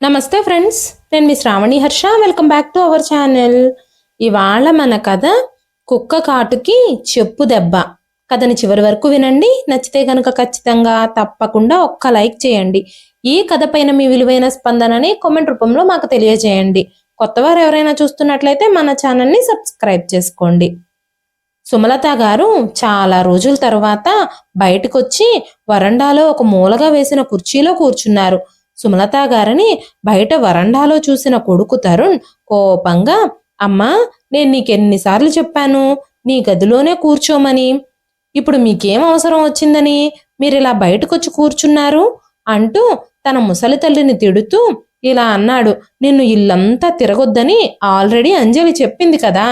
నమస్తే ఫ్రెండ్స్, నేను మీ Sravani Harsha. Welcome back to our channel. ఇవాళ మన కథ కుక్క కాటుకి చెప్పు దెబ్బ. కథని చివరి వరకు వినండి. నచ్చితే కనుక ఖచ్చితంగా తప్పకుండా ఒక్క లైక్ చేయండి. ఈ కథ పైన మీ విలువైన స్పందనని కామెంట్ రూపంలో మాకు తెలియజేయండి. కొత్తవారు ఎవరైనా చూస్తున్నట్లయితే మన ఛానల్ని సబ్స్క్రైబ్ చేసుకోండి. సుమలత గారు చాలా రోజుల తర్వాత బయటకొచ్చి వరండాలో ఒక మూలగా వేసిన కుర్చీలో కూర్చున్నారు. సుమలత గారిని బయట వరండాలో చూసిన కొడుకు తరుణ్ కోపంగా, అమ్మా, నేను నీకెన్నిసార్లు చెప్పాను నీ గదిలోనే కూర్చోమని? ఇప్పుడు మీకేం అవసరం వచ్చిందని మీరిలా బయటకొచ్చి కూర్చున్నారు అంటూ తన ముసలి తల్లిని తిడుతూ ఇలా అన్నాడు. నిన్ను ఇల్లంతా తిరగొద్దని ఆల్రెడీ అంజలి చెప్పింది కదా,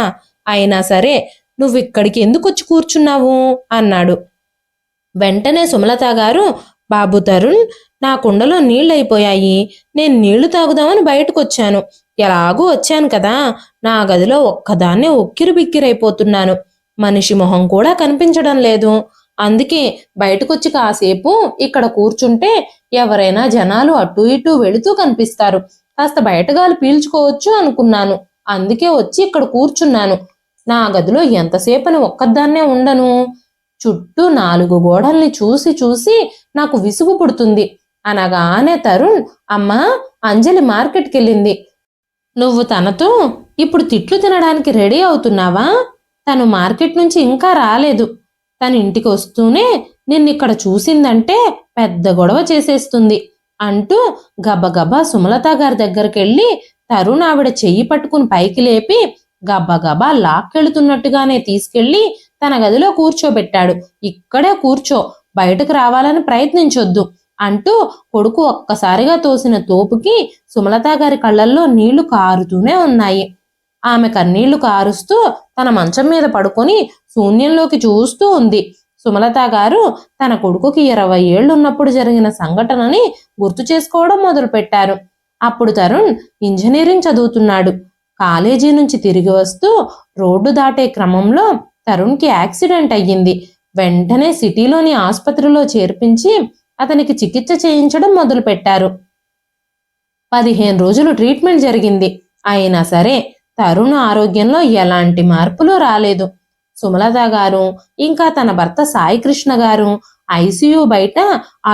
అయినా సరే నువ్వు ఇక్కడికి ఎందుకు వచ్చి కూర్చున్నావు అన్నాడు. వెంటనే సుమలత గారు, బాబు తరుణ్, నా కుండలో నీళ్ళైపోయాయి, నేను నీళ్లు తాగుదామని బయటకు వచ్చాను. ఎలాగూ వచ్చాను కదా, నా గదిలో ఒక్కదాన్నే ఉక్కిరి బిక్కిరైపోతున్నాను. మనిషి మొహం కూడా కనిపించడం లేదు. అందుకే బయటకొచ్చి కాసేపు ఇక్కడ కూర్చుంటే ఎవరైనా జనాలు అటు ఇటు వెళుతూ కనిపిస్తారు, కాస్త బయటగాలి పీల్చుకోవచ్చు అనుకున్నాను. అందుకే వచ్చి ఇక్కడ కూర్చున్నాను. నా గదిలో ఎంతసేపని ఒక్కదాన్నే ఉండను. చుట్టూ 4 గోడల్ని చూసి చూసి నాకు విసుగు పుడుతుంది అనగానే తరుణ్, అమ్మా, అంజలి మార్కెట్కి వెళ్ళింది. నువ్వు తనతో ఇప్పుడు తిట్లు తినడానికి రెడీ అవుతున్నావా? తను మార్కెట్ నుంచి ఇంకా రాలేదు. తన ఇంటికి వస్తూనే నిన్నిక్కడ చూసిందంటే పెద్ద గొడవ చేసేస్తుంది అంటూ గబగబా సుమలత గారి దగ్గరికి వెళ్ళి తరుణ్ ఆవిడ చెయ్యి పట్టుకుని పైకి లేపి గబగబా లాక్కెళ్తున్నట్టుగానే తీసుకెళ్లి తన గదిలో కూర్చోబెట్టాడు. ఇక్కడే కూర్చో, బయటకు రావాలని ప్రయత్నించొద్దు అంటూ కొడుకు ఒక్కసారిగా తోసిన తోపుకి సుమలత గారి కళ్ళల్లో నీళ్లు కారుతూనే ఉన్నాయి. ఆమె కన్నీళ్లు కారుస్తూ తన మంచం మీద పడుకొని శూన్యంలోకి చూస్తూ ఉంది. సుమలత గారు తన కొడుకుకి 20 ఏళ్లున్నప్పుడు జరిగిన సంఘటనని గుర్తు చేసుకోవడం మొదలుపెట్టారు. అప్పుడు తరుణ్ ఇంజనీరింగ్ చదువుతున్నాడు. కాలేజీ నుంచి తిరిగి వస్తూ రోడ్డు దాటే క్రమంలో తరుణ్కి యాక్సిడెంట్ అయ్యింది. వెంటనే సిటీలోని ఆసుపత్రిలో చేర్పించి అతనికి చికిత్స చేయించడం మొదలుపెట్టారు. 15 రోజులు ట్రీట్మెంట్ జరిగింది. అయినా సరే తరుణ్ ఆరోగ్యంలో ఎలాంటి మార్పులు రాలేదు. సుమలత గారు ఇంకా తన భర్త సాయి కృష్ణ గారు ఐసీయూ బయట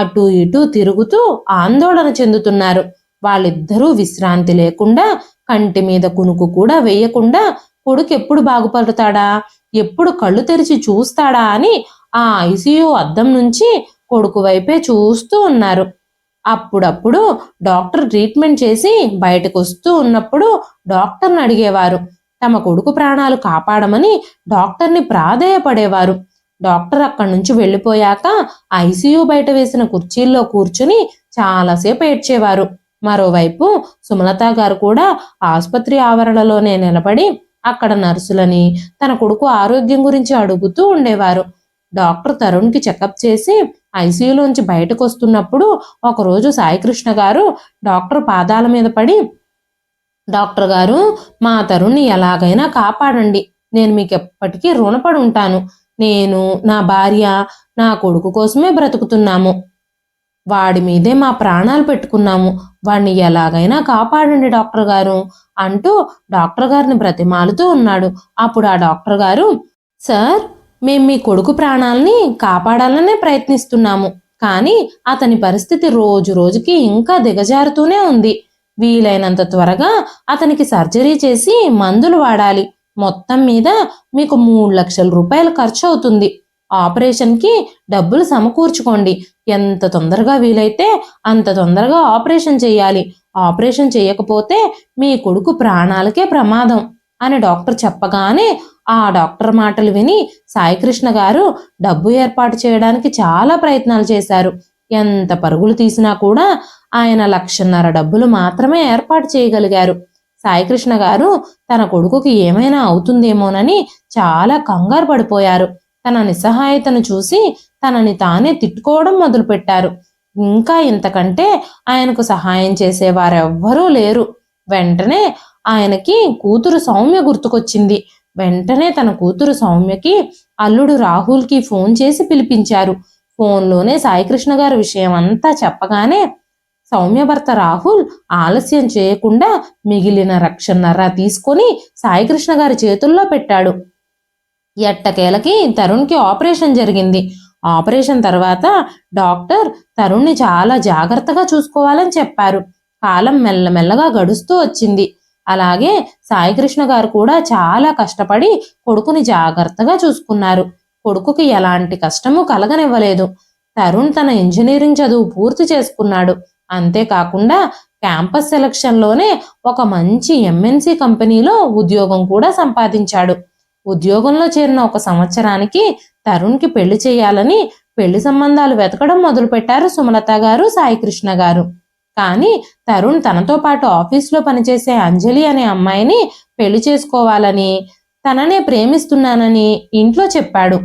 అటు ఇటు తిరుగుతూ ఆందోళన చెందుతున్నారు. వాళ్ళిద్దరూ విశ్రాంతి లేకుండా, కంటి మీద కునుకు కూడా వేయకుండా కొడుకు ఎప్పుడు బాగుపడతాడా, ఎప్పుడు కళ్ళు తెరిచి చూస్తాడా అని ఆ ఐసీయూ అద్దం నుంచి కొడుకు వైపే చూస్తూ ఉన్నారు. అప్పుడప్పుడు డాక్టర్ ట్రీట్మెంట్ చేసి బయటకు వస్తూ ఉన్నప్పుడు డాక్టర్ని అడిగేవారు. తమ కొడుకు ప్రాణాలు కాపాడమని డాక్టర్ని ప్రాధేయపడేవారు. డాక్టర్ అక్కడి నుంచి వెళ్ళిపోయాక ఐసీయూ బయట వేసిన కుర్చీల్లో కూర్చుని చాలాసేపు ఏడ్చేవారు. మరోవైపు సుమలత గారు కూడా ఆసుపత్రి ఆవరణలోనే నిలబడి అక్కడ నర్సులని తన కొడుకు ఆరోగ్యం గురించి అడుగుతూ ఉండేవారు. డాక్టర్ తరుణ్కి చెకప్ చేసి ఐసీయూలోంచి బయటకు వస్తున్నప్పుడు ఒకరోజు సాయికృష్ణ గారు డాక్టర్ పాదాల మీద పడి, డాక్టర్ గారు, మా తరుణ్ని ఎలాగైనా కాపాడండి, నేను మీకు ఎప్పటికీ రుణపడి ఉంటాను. నేను, నా భార్య, నా కొడుకు కోసమే బ్రతుకుతున్నాము. వాడి మీదే మా ప్రాణాలు పెట్టుకున్నాము. వాడిని ఎలాగైనా కాపాడండి డాక్టర్ గారు అంటూ డాక్టర్ గారిని బ్రతిమాలుతూ ఉన్నాడు. అప్పుడు ఆ డాక్టర్ గారు, సార్, మేము మీ కొడుకు ప్రాణాలని కాపాడాలనే ప్రయత్నిస్తున్నాము, కానీ అతని పరిస్థితి రోజు రోజుకి ఇంకా దిగజారుతూనే ఉంది. వీలైనంత త్వరగా అతనికి సర్జరీ చేసి మందులు వాడాలి. మొత్తం మీద మీకు 3 లక్షల రూపాయలు ఖర్చు అవుతుంది. ఆపరేషన్కి డబ్బులు సమకూర్చుకోండి. ఎంత తొందరగా వీలైతే అంత తొందరగా ఆపరేషన్ చేయాలి. ఆపరేషన్ చేయకపోతే మీ కొడుకు ప్రాణాలకే ప్రమాదం అని డాక్టర్ చెప్పగానే ఆ డాక్టర్ మాటలు విని సాయికృష్ణ గారు డబ్బు ఏర్పాటు చేయడానికి చాలా ప్రయత్నాలు చేశారు. ఎంత పరుగులు తీసినా కూడా ఆయన 1.5 లక్షల డబ్బులు మాత్రమే ఏర్పాటు చేయగలిగారు. సాయికృష్ణ గారు తన కొడుకుకి ఏమైనా అవుతుందేమోనని చాలా కంగారు పడిపోయారు. తన నిస్సహాయతను చూసి తనని తానే తిట్టుకోవడం మొదలుపెట్టారు. ఇంకా ఇంతకంటే ఆయనకు సహాయం చేసేవారెవ్వరూ లేరు. వెంటనే ఆయనకి కూతురు సౌమ్య గుర్తుకొచ్చింది. వెంటనే తన కూతురు సౌమ్యకి అల్లుడు రాహుల్కి ఫోన్ చేసి పిలిపించారు. ఫోన్లోనే సాయికృష్ణ గారి విషయం అంతా చెప్పగానే సౌమ్య భర్త రాహుల్ ఆలస్యం చేయకుండా మిగిలిన రక్షన్నర తీసుకొని సాయికృష్ణ గారి చేతుల్లో పెట్టాడు. ఎట్టకేలకి తరుణ్కి ఆపరేషన్ జరిగింది. ఆపరేషన్ తర్వాత డాక్టర్ తరుణ్ని చాలా జాగ్రత్తగా చూసుకోవాలని చెప్పారు. కాలం మెల్లమెల్లగా గడుస్తూ వచ్చింది. అలాగే సాయికృష్ణ గారు కూడా చాలా కష్టపడి కొడుకుని జాగ్రత్తగా చూసుకున్నారు. కొడుకుకి ఎలాంటి కష్టము కలగనివ్వలేదు. తరుణ్ తన ఇంజనీరింగ్ చదువు పూర్తి చేసుకున్నాడు. అంతేకాకుండా క్యాంపస్ సెలక్షన్లోనే ఒక మంచి ఎంఎన్సి కంపెనీలో ఉద్యోగం కూడా సంపాదించాడు. ఉద్యోగంలో చేరిన 1 సంవత్సరానికి తరుణ్కి పెళ్లి చేయాలని పెళ్లి సంబంధాలు వెతకడం మొదలుపెట్టారు సుమలత గారు, సాయికృష్ణ గారు. కానీ తరుణ్ తనతో పాటు ఆఫీస్లో పనిచేసే అంజలి అనే అమ్మాయిని పెళ్లి చేసుకోవాలని, తననే ప్రేమిస్తున్నానని ఇంట్లో చెప్పాడు.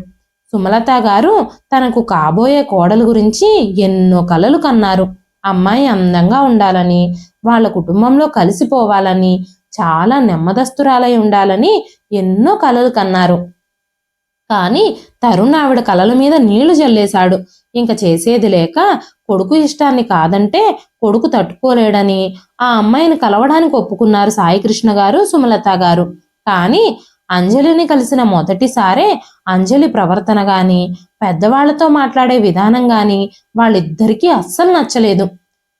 సుమలత గారు తనకు కాబోయే కోడలు గురించి ఎన్నో కలలు కన్నారు. అమ్మాయి అందంగా ఉండాలని, వాళ్ళ కుటుంబంలో కలిసిపోవాలని, చాలా నెమ్మదస్తురాలై ఉండాలని ఎన్నో కలలు కన్నారు. కానీ తరుణ్ ఆవిడ కలల మీద నీళ్లు జల్లేశాడు. ఇంక చేసేది లేక కొడుకు ఇష్టాన్ని కాదంటే కొడుకు తట్టుకోలేడని ఆ అమ్మాయిని కలవడానికి ఒప్పుకున్నారు సాయికృష్ణ గారు, సుమలత గారు. కానీ అంజలిని కలిసిన మొదటిసారే అంజలి ప్రవర్తన గాని, పెద్దవాళ్లతో మాట్లాడే విధానం గాని వాళ్ళిద్దరికీ అస్సలు నచ్చలేదు.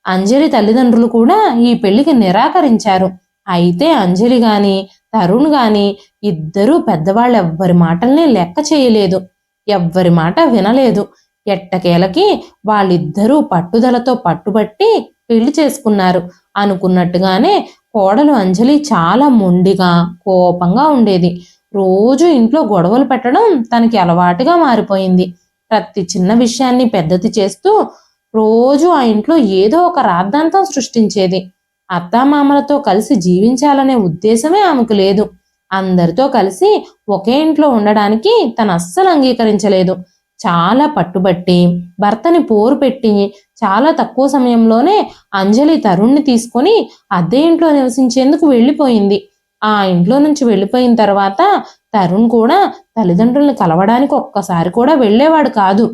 అంజలి తల్లిదండ్రులు కూడా ఈ పెళ్లికి నిరాకరించారు. అయితే అంజలి గాని తరుణ్ గాని ఇద్దరూ పెద్దవాళ్ళెవ్వరి మాటల్ని లెక్క చేయలేదు. ఎవ్వరి మాట వినలేదు. ఎట్టకేలకి వాళ్ళిద్దరూ పట్టుదలతో పట్టుబట్టి పెళ్లి చేసుకున్నారు. అనుకున్నట్టుగానే కోడలు అంజలి చాలా మొండిగా, కోపంగా ఉండేది. రోజు ఇంట్లో గొడవలు పెట్టడం తనకి అలవాటుగా మారిపోయింది. ప్రతి చిన్న విషయాన్ని పెద్దది చేస్తూ రోజు ఆ ఇంట్లో ఏదో ఒక రాద్ధాంతం సృష్టించేది. అత్తామామలతో కలిసి జీవించాలనే ఉద్దేశమే ఆమెకు లేదు. అందరితో కలిసి ఒకే ఇంట్లో ఉండడానికి తను అస్సలు అంగీకరించలేదు. చాలా పట్టుబట్టి భర్తని పోరు పెట్టి చాలా తక్కువ సమయంలోనే అంజలి తరుణ్ని తీసుకొని అద్దె ఇంట్లో నివసించేందుకు వెళ్ళిపోయింది. ఆ ఇంట్లో నుంచి వెళ్ళిపోయిన తర్వాత తరుణ్ కూడా తల్లిదండ్రుల్ని కలవడానికి ఒక్కసారి కూడా వెళ్ళేవాడు కాదు.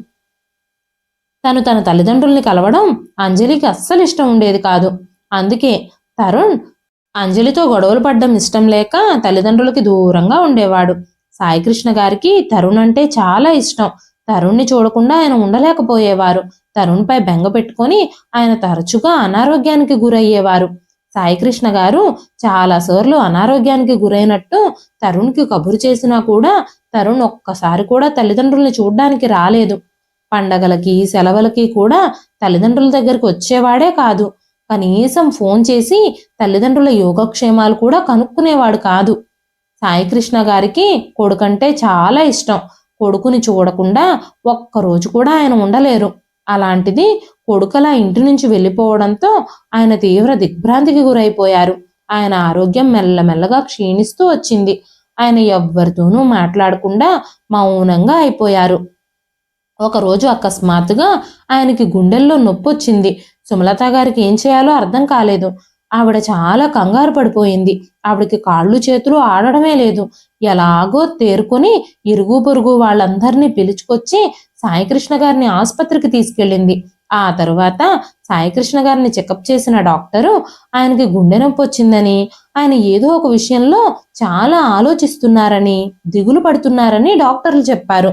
తన తల్లిదండ్రుల్ని కలవడం అంజలికి అస్సలు ఇష్టం ఉండేది కాదు. అందుకే తరుణ్ అంజలితో గొడవలు పడ్డం ఇష్టం లేక తల్లిదండ్రులకి దూరంగా ఉండేవాడు. సాయికృష్ణ గారికి తరుణ్ అంటే చాలా ఇష్టం. తరుణ్ని చూడకుండా ఆయన ఉండలేకపోయేవారు. తరుణ్పై బెంగ పెట్టుకొని ఆయన తరచుగా అనారోగ్యానికి గురయ్యేవారు. సాయికృష్ణ గారు చాలాసార్లు అనారోగ్యానికి గురైనట్టు తరుణ్కి కబురు చేసినా కూడా తరుణ్ ఒక్కసారి కూడా తల్లిదండ్రుల్ని చూడ్డానికి రాలేదు. పండగలకి, సెలవులకి కూడా తల్లిదండ్రుల దగ్గరికి వచ్చేవాడే కాదు. కనీసం ఫోన్ చేసి తల్లిదండ్రుల యోగక్షేమాలు కూడా కనుక్కునేవాడు కాదు. సాయికృష్ణ గారికి కొడుకంటే చాలా ఇష్టం. కొడుకుని చూడకుండా ఒక్కరోజు కూడా ఆయన ఉండలేరు. అలాంటిది కొడుకలా ఇంటి నుంచి వెళ్ళిపోవడంతో ఆయన తీవ్ర దిగ్భ్రాంతికి గురైపోయారు. ఆయన ఆరోగ్యం మెల్లమెల్లగా క్షీణిస్తూ వచ్చింది. ఆయన ఎవ్వరితోనూ మాట్లాడకుండా మౌనంగా అయిపోయారు. ఒకరోజు అకస్మాత్తుగా ఆయనకి గుండెల్లో నొప్పి వచ్చింది. సుమలత గారికి ఏం చేయాలో అర్థం కాలేదు. ఆవిడ చాలా కంగారు పడిపోయింది. ఆవిడకి కాళ్ళు చేతులు ఆడడమే లేదు. ఎలాగో తేరుకొని ఇరుగు పొరుగు వాళ్ళందరినీ పిలుచుకొచ్చి సాయికృష్ణ గారిని ఆసుపత్రికి తీసుకెళ్ళింది. ఆ తరువాత సాయికృష్ణ గారిని చెకప్ చేసిన డాక్టరు ఆయనకి గుండె నొప్పి వచ్చిందని, ఆయన ఏదో ఒక విషయంలో చాలా ఆలోచిస్తున్నారని, దిగులు పడుతున్నారని డాక్టర్లు చెప్పారు.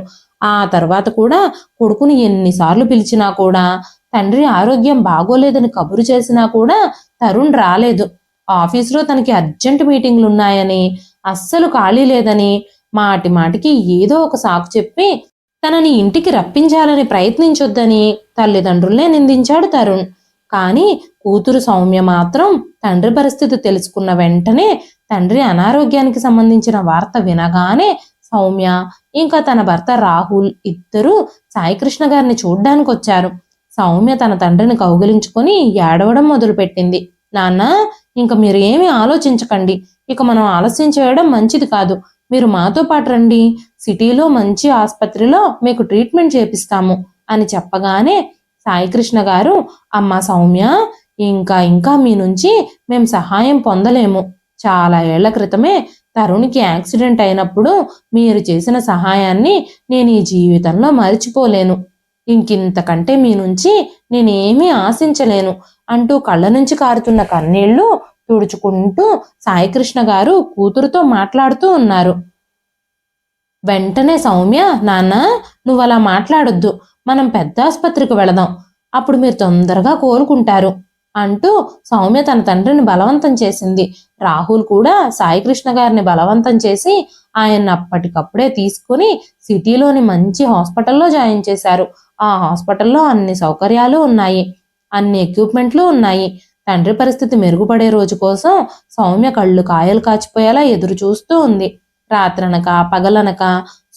ఆ తర్వాత కూడా కొడుకుని ఎన్నిసార్లు పిలిచినా కూడా, తండ్రి ఆరోగ్యం బాగోలేదని కబురు చేసినా కూడా తరుణ్ రాలేదు. ఆఫీసులో తనకి అర్జెంట్ మీటింగ్లు ఉన్నాయని, అస్సలు ఖాళీ లేదని మాటి మాటికి ఏదో ఒక సాకు చెప్పి తనని ఇంటికి రప్పించాలని ప్రయత్నించొద్దని తల్లిదండ్రుల్నే నిందించాడు తరుణ్. కానీ కూతురు సౌమ్య మాత్రం తండ్రి పరిస్థితి తెలుసుకున్న వెంటనే, తండ్రి అనారోగ్యానికి సంబంధించిన వార్త వినగానే సౌమ్య ఇంకా తన భర్త రాహుల్ ఇద్దరూ సాయికృష్ణ గారిని చూడ్డానికి వచ్చారు. సౌమ్య తన తండ్రిని కౌగిలించుకొని ఏడవడం మొదలుపెట్టింది. నాన్న, ఇంక మీరు ఏమీ ఆలోచించకండి. ఇక మనం ఆలస్యం చేయడం మంచిది కాదు. మీరు మాతో పాటు రండి. సిటీలో మంచి ఆసుపత్రిలో మీకు ట్రీట్మెంట్ చేపిస్తాము అని చెప్పగానే సాయికృష్ణ గారు, అమ్మా సౌమ్య, ఇంకా మీ నుంచి మేం సహాయం పొందలేము. చాలా ఏళ్ల క్రితమే తరుణ్కి యాక్సిడెంట్ అయినప్పుడు మీరు చేసిన సహాయాన్ని నేను ఈ జీవితంలో మరిచిపోలేను. ఇంకింతకంటే మీ నుంచి నేనేమీ ఆశించలేను అంటూ కళ్ళ నుంచి కారుతున్న కన్నీళ్లు తుడుచుకుంటూ సాయికృష్ణ గారు కూతురుతో మాట్లాడుతూ ఉన్నారు. వెంటనే సౌమ్య, నాన్న నువ్వు అలా మాట్లాడొద్దు, మనం పెద్ద ఆసుపత్రికి వెళదాం, అప్పుడు మీరు తొందరగా కోలుకుంటారు అంటూ సౌమ్య తన తండ్రిని బలవంతం చేసింది. రాహుల్ కూడా సాయికృష్ణ గారిని బలవంతం చేసి ఆయన్ని అప్పటికప్పుడే తీసుకుని సిటీలోని మంచి హాస్పిటల్లో జాయిన్ చేశారు. ఆ హాస్పిటల్లో అన్ని సౌకర్యాలు ఉన్నాయి, అన్ని ఎక్విప్మెంట్లు ఉన్నాయి. తండ్రి పరిస్థితి మెరుగుపడే రోజు కోసం సౌమ్య కళ్ళు కాయలు కాచిపోయేలా ఎదురు చూస్తూ ఉంది. రాత్రనక పగలనక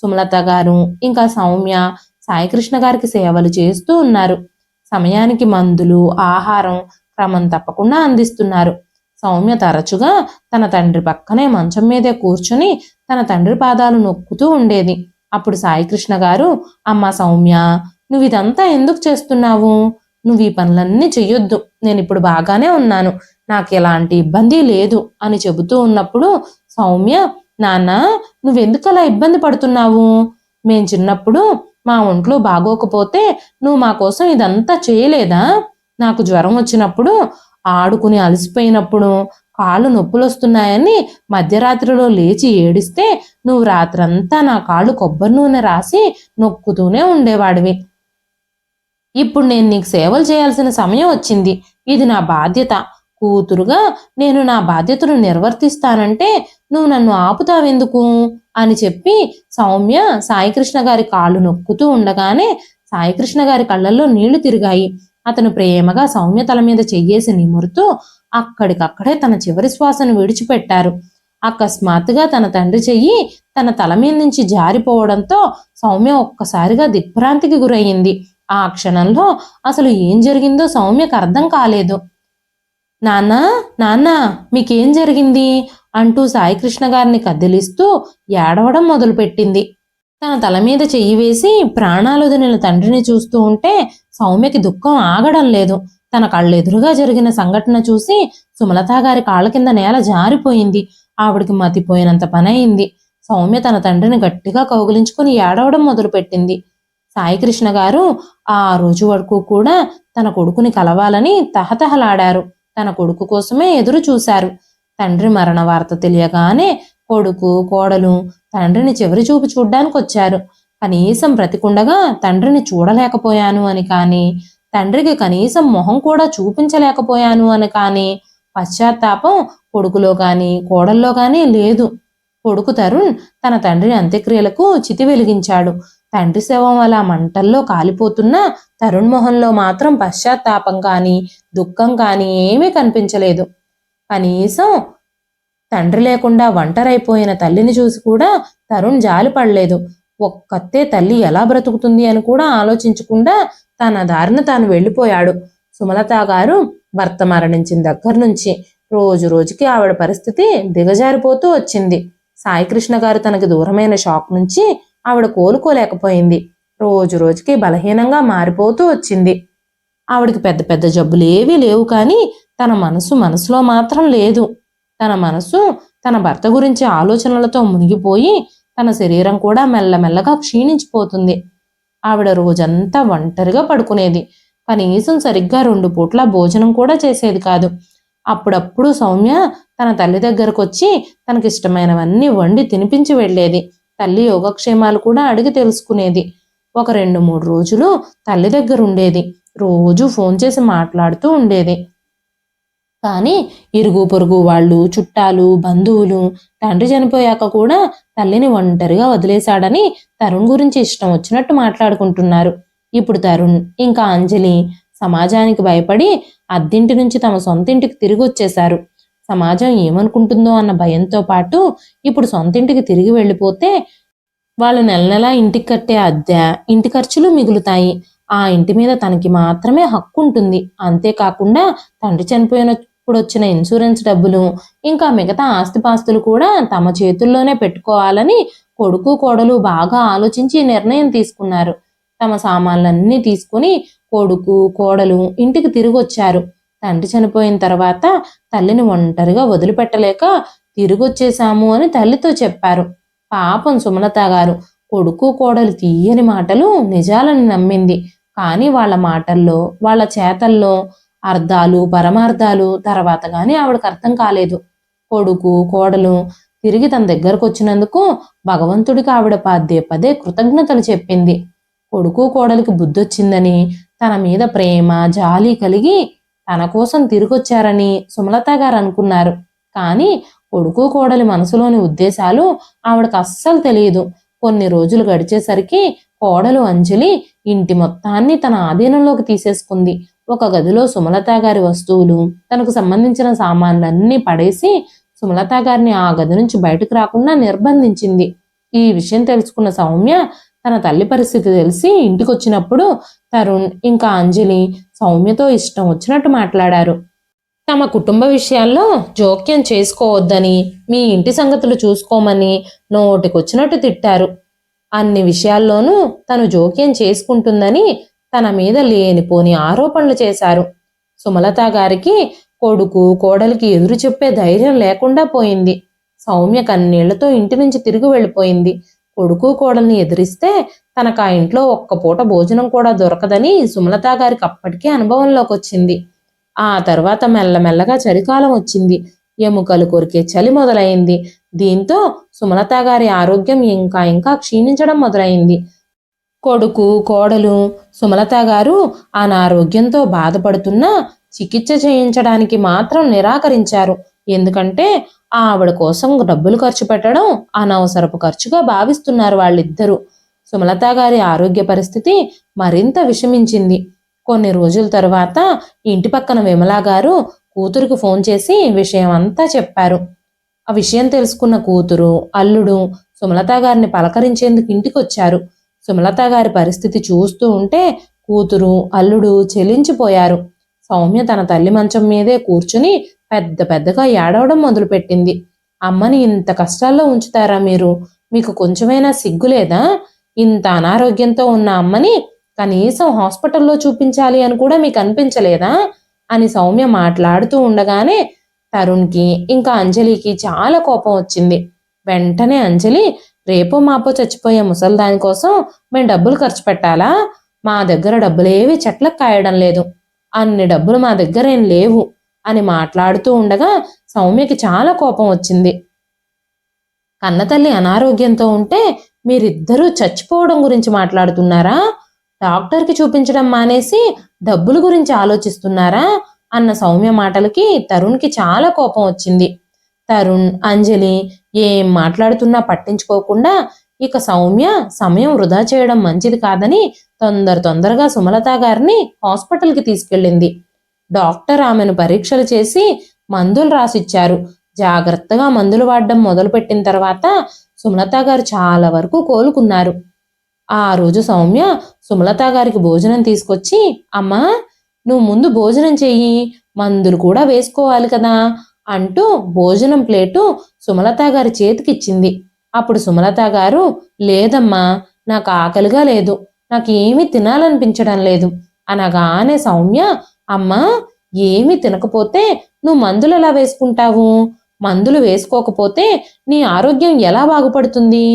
సుమలత గారు ఇంకా సౌమ్య సాయికృష్ణ గారికి సేవలు చేస్తూ ఉన్నారు. సమయానికి మందులు, ఆహారం క్రమం తప్పకుండా అందిస్తున్నారు. సౌమ్య తరచుగా తన తండ్రి పక్కనే మంచం మీదే కూర్చుని తన తండ్రి పాదాలు నొక్కుతూ ఉండేది. అప్పుడు సాయికృష్ణ గారు, అమ్మా సౌమ్య, నువ్వు ఇదంతా ఎందుకు చేస్తున్నావు? నువ్వు ఈ పనులన్నీ చెయ్యొద్దు, నేను ఇప్పుడు బాగానే ఉన్నాను, నాకు ఎలాంటి ఇబ్బంది లేదు అని చెబుతూ ఉన్నప్పుడు సౌమ్య, నాన్న నువ్వెందుకు అలా ఇబ్బంది పడుతున్నావు? మేం చిన్నప్పుడు మా ఒంట్లో బాగోకపోతే నువ్వు మా కోసం ఇదంతా చేయలేదా? నాకు జ్వరం వచ్చినప్పుడు, ఆడుకుని అలసిపోయినప్పుడు, కాళ్ళు నొప్పులు వస్తున్నాయని మధ్యరాత్రిలో లేచి ఏడిస్తే నువ్వు రాత్రంతా నా కాళ్ళు కొబ్బరి నూనె రాసి నొక్కుతూనే ఉండేవాడివి. ఇప్పుడు నేను నీకు సేవలు చేయాల్సిన సమయం వచ్చింది, ఇది నా బాధ్యత. కూతురుగా నేను నా బాధ్యతను నిర్వర్తిస్తానంటే నువ్వు నన్ను ఆపుతావెందుకు అని చెప్పి సౌమ్య సాయికృష్ణ గారి కాళ్ళు నొక్కుతూ ఉండగానే సాయికృష్ణ గారి కళ్ళల్లో నీళ్లు తిరిగాయి. అతను ప్రేమగా సౌమ్య తల మీద చెయ్యేసి నిమురుతూ అక్కడికక్కడే తన చివరి శ్వాసను విడిచిపెట్టారు. అకస్మాత్తుగా తన తండ్రి చెయ్యి తన తల మీద నుంచి జారిపోవడంతో సౌమ్య ఒక్కసారిగా దిగ్భ్రాంతికి గురయ్యింది. ఆ క్షణంలో అసలు ఏం జరిగిందో సౌమ్యకు అర్థం కాలేదు. నాన్నా, నాన్న మీకేం జరిగింది అంటూ సాయికృష్ణ గారిని కదిలిస్తూ ఏడవడం మొదలుపెట్టింది. తన తల మీద చెయ్యి వేసి ప్రాణాలొదిలిన తండ్రిని చూస్తూ ఉంటే సౌమ్యకి దుఃఖం ఆగడం లేదు. తన కళ్ళెదురుగా జరిగిన సంఘటన చూసి సుమలతా గారి కాళ్ళ కింద నేల జారిపోయింది. ఆవిడికి మతిపోయినంత పనయింది. సౌమ్య తన తండ్రిని గట్టిగా కౌగిలించుకుని ఏడవడం మొదలుపెట్టింది. సాయికృష్ణ గారు ఆ రోజు వరకు కూడా తన కొడుకుని కలవాలని తహతహలాడారు. తన కొడుకు కోసమే ఎదురు చూశారు. తండ్రి మరణ వార్త తెలియగానే కొడుకు, కోడలు తండ్రిని చివరి చూపు చూడ్డానికి వచ్చారు. కనీసం బ్రతికుండగా తండ్రిని చూడలేకపోయాను అని కానీ, తండ్రికి కనీసం మొహం కూడా చూపించలేకపోయాను అని కానీ పశ్చాత్తాపం కొడుకులో కానీ కోడల్లో కానీ లేదు. కొడుకు తరుణ్ తన తండ్రి అంత్యక్రియలకు చితి వెలిగించాడు. తండ్రి శవం అలా మంటల్లో కాలిపోతున్నా తరుణ్ మొహంలో మాత్రం పశ్చాత్తాపం కానీ దుఃఖం కానీ ఏమీ కనిపించలేదు. కనీసం తండ్రి లేకుండా ఒంటరైపోయిన తల్లిని చూసి కూడా తరుణ్ జాలి పడలేదు. ఒక్కతే తల్లి ఎలా బ్రతుకుతుంది అని కూడా ఆలోచించకుండా తన దారిన తాను వెళ్ళిపోయాడు. సుమలతా గారు భర్త మరణించిన దగ్గర నుంచి రోజు రోజుకి ఆవిడ పరిస్థితి దిగజారిపోతూ వచ్చింది. సాయికృష్ణ గారు తనకి దూరమైన షాక్ నుంచి ఆవిడ కోలుకోలేకపోయింది. రోజు రోజుకి బలహీనంగా మారిపోతూ వచ్చింది. ఆవిడికి పెద్ద పెద్ద జబ్బులేవీ లేవు, కానీ తన మనసులో మాత్రం లేదు. తన మనసు తన భర్త గురించి ఆలోచనలతో మునిగిపోయి తన శరీరం కూడా మెల్లమెల్లగా క్షీణించిపోతుంది. ఆవిడ రోజంతా ఒంటరిగా పడుకునేది. కనీసం సరిగ్గా 2 పూట్ల భోజనం కూడా చేసేది కాదు. అప్పుడప్పుడు సౌమ్య తన తల్లి దగ్గరకు వచ్చి తనకిష్టమైనవన్నీ వండి తినిపించి వెళ్ళేది. తల్లి యోగక్షేమాలు కూడా అడిగి తెలుసుకునేది. ఒక 2-3 రోజులు తల్లి దగ్గర ఉండేది. రోజు ఫోన్ చేసి మాట్లాడుతూ ఉండేది. కానీ ఇరుగు పొరుగు వాళ్ళు, చుట్టాలు, బంధువులు తండ్రి చనిపోయాక కూడా తల్లిని ఒంటరిగా వదిలేశాడని తరుణ్ గురించి ఇష్టం వచ్చినట్టు మాట్లాడుకుంటున్నారు. ఇప్పుడు తరుణ్ ఇంకా అంజలి సమాజానికి భయపడి అద్దింటి నుంచి తమ సొంతింటికి తిరిగి వచ్చేశారు. సమాజం ఏమనుకుంటుందో అన్న భయంతో పాటు ఇప్పుడు సొంతింటికి తిరిగి వెళ్ళిపోతే వాళ్ళు నెల నెలా ఇంటికి కట్టే అద్దె, ఇంటి ఖర్చులు మిగులుతాయి. ఆ ఇంటి మీద తనకి మాత్రమే హక్కు ఉంటుంది. అంతేకాకుండా తండ్రి చనిపోయినప్పుడు వచ్చిన ఇన్సూరెన్స్ డబ్బులు ఇంకా మిగతా ఆస్తిపాస్తులు కూడా తమ చేతుల్లోనే పెట్టుకోవాలని కొడుకు కోడలు బాగా ఆలోచించి నిర్ణయం తీసుకున్నారు. తమ సామాన్లన్నీ తీసుకుని కొడుకు కోడలు ఇంటికి తిరిగి వచ్చారు. తండ్రి చనిపోయిన తర్వాత తల్లిని ఒంటరిగా వదిలిపెట్టలేక తిరిగొచ్చేశాము అని తల్లితో చెప్పారు. పాపం సుమలత గారు కొడుకు కోడలు తీయని మాటలు నిజాలని నమ్మింది. కానీ వాళ్ళ మాటల్లో వాళ్ళ చేతల్లో అర్థాలు పరమార్థాలు తర్వాత గాని ఆవిడకి అర్థం కాలేదు. కొడుకు కోడలు తిరిగి తన దగ్గరకు వచ్చినందుకు భగవంతుడికి ఆవిడ పదే పదే కృతజ్ఞతలు చెప్పింది. కొడుకు కోడలికి బుద్ధొచ్చిందని, తన మీద ప్రేమ జాలి కలిగి తన కోసం తిరిగొచ్చారని సుమలత గారు అనుకున్నారు. కానీ కొడుకు కోడలి మనసులోని ఉద్దేశాలు ఆవిడకు అస్సలు తెలియదు. కొన్ని రోజులు గడిచేసరికి కోడలు అంజలి ఇంటి మొత్తాన్ని తన ఆధీనంలోకి తీసేసుకుంది. ఒక గదిలో సుమలత గారి వస్తువులు, తనకు సంబంధించిన సామాన్లన్నీ పడేసి సుమలత గారిని ఆ గది నుంచి బయటకు రాకుండా నిర్బంధించింది. ఈ విషయం తెలుసుకున్న సౌమ్య తన తల్లి పరిస్థితి తెలిసి ఇంటికొచ్చినప్పుడు తరుణ్ ఇంకా అంజలి సౌమ్యతో ఇష్టం వచ్చినట్టు మాట్లాడారు. తమ కుటుంబ విషయాల్లో జోక్యం చేసుకోవద్దని, మీ ఇంటి సంగతులు చూసుకోమని నోటికొచ్చినట్టు తిట్టారు. అన్ని విషయాల్లోనూ తను జోక్యం చేసుకుంటుందని తన మీద లేనిపోని ఆరోపణలు చేశారు. సుమలత గారికి కొడుకు కోడలికి ఎదురు చెప్పే ధైర్యం లేకుండా పోయింది. సౌమ్య కన్నీళ్లతో ఇంటి నుంచి తిరిగి వెళ్ళిపోయింది. కొడుకు కోడల్ని ఎదిరిస్తే తనకు ఆ ఇంట్లో ఒక్క పూట భోజనం కూడా దొరకదని సుమలత గారికి అప్పటికే అనుభవంలోకి వచ్చింది. ఆ తర్వాత మెల్లమెల్లగా చలికాలం వచ్చింది. ఎముకలు కొరికే చలి మొదలైంది. దీంతో సుమలత గారి ఆరోగ్యం ఇంకా ఇంకా క్షీణించడం మొదలైంది. కొడుకు కోడలు సుమలత గారు అనారోగ్యంతో బాధపడుతున్నా చికిత్స చేయించడానికి మాత్రం నిరాకరించారు. ఎందుకంటే ఆవిడ కోసం డబ్బులు ఖర్చు పెట్టడం అనవసరపు ఖర్చుగా భావిస్తున్నారు వాళ్ళిద్దరూ. సుమలత గారి ఆరోగ్య పరిస్థితి మరింత విషమించింది. కొన్ని రోజుల తర్వాత ఇంటి పక్కన విమలా గారు కూతురికి ఫోన్ చేసి విషయం అంతా చెప్పారు. ఆ విషయం తెలుసుకున్న కూతురు అల్లుడు సుమలత గారిని పలకరించేందుకు ఇంటికొచ్చారు. సుమలత గారి పరిస్థితి చూస్తూ ఉంటే కూతురు అల్లుడు చెలించిపోయారు. సౌమ్య తన తల్లి మంచం మీదే కూర్చుని పెద్ద పెద్దగా ఏడవడం మొదలుపెట్టింది. అమ్మని ఇంత కష్టాల్లో ఉంచుతారా మీరు? మీకు కొంచెమైనా సిగ్గులేదా? ఇంత అనారోగ్యంతో ఉన్న అమ్మని కనీసం హాస్పిటల్లో చూపించాలి అని కూడా మీకు అనిపించలేదా అని సౌమ్య మాట్లాడుతూ ఉండగానే తరుణ్కి ఇంకా అంజలికి చాలా కోపం వచ్చింది. వెంటనే అంజలి, రేపో మాపో చచ్చిపోయే ముసల్దాని కోసం మేము డబ్బులు ఖర్చు పెట్టాలా? మా దగ్గర డబ్బులేవి చెట్లకు కాయడం లేదు, అన్ని డబ్బులు మా దగ్గర ఏం లేవు అని మాట్లాడుతూ ఉండగా సౌమ్యకి చాలా కోపం వచ్చింది. కన్నతల్లి అనారోగ్యంతో ఉంటే మీరిద్దరూ చచ్చిపోవడం గురించి మాట్లాడుతున్నారా? డాక్టర్కి చూపించడం మానేసి డబ్బుల గురించి ఆలోచిస్తున్నారా అన్న సౌమ్య మాటలకి తరుణ్కి చాలా కోపం వచ్చింది. తరుణ్ అంజలి ఏం మాట్లాడుతున్నా పట్టించుకోకుండా ఇక సౌమ్య సమయం వృధా చేయడం మంచిది కాదని తొందరగా సుమలత గారిని హాస్పిటల్కి తీసుకెళ్ళింది. డాక్టర్ ఆమెను పరీక్షలు చేసి మందులు రాసిచ్చారు. జాగ్రత్తగా మందులు వాడడం మొదలుపెట్టిన తర్వాత సుమలత గారు చాలా వరకు కోలుకున్నారు. ఆ రోజు సౌమ్య సుమలత గారికి భోజనం తీసుకొచ్చి, అమ్మా నువ్వు ముందు భోజనం చెయ్యి, మందులు కూడా వేసుకోవాలి కదా అంటూ భోజనం ప్లేటు సుమలత గారి చేతికిచ్చింది. అప్పుడు సుమలత గారు, లేదమ్మా నాకు ఆకలిగా లేదు, నాకు ఏమీ తినాలనిపించడం లేదు అనగానే సౌమ్య, అమ్మా ఏమీ తినకపోతే నువ్వు మందులు ఎలా వేసుకుంటావు? మందులు వేసుకోకపోతే నీ ఆరోగ్యం ఎలా బాగుపడుతుంది?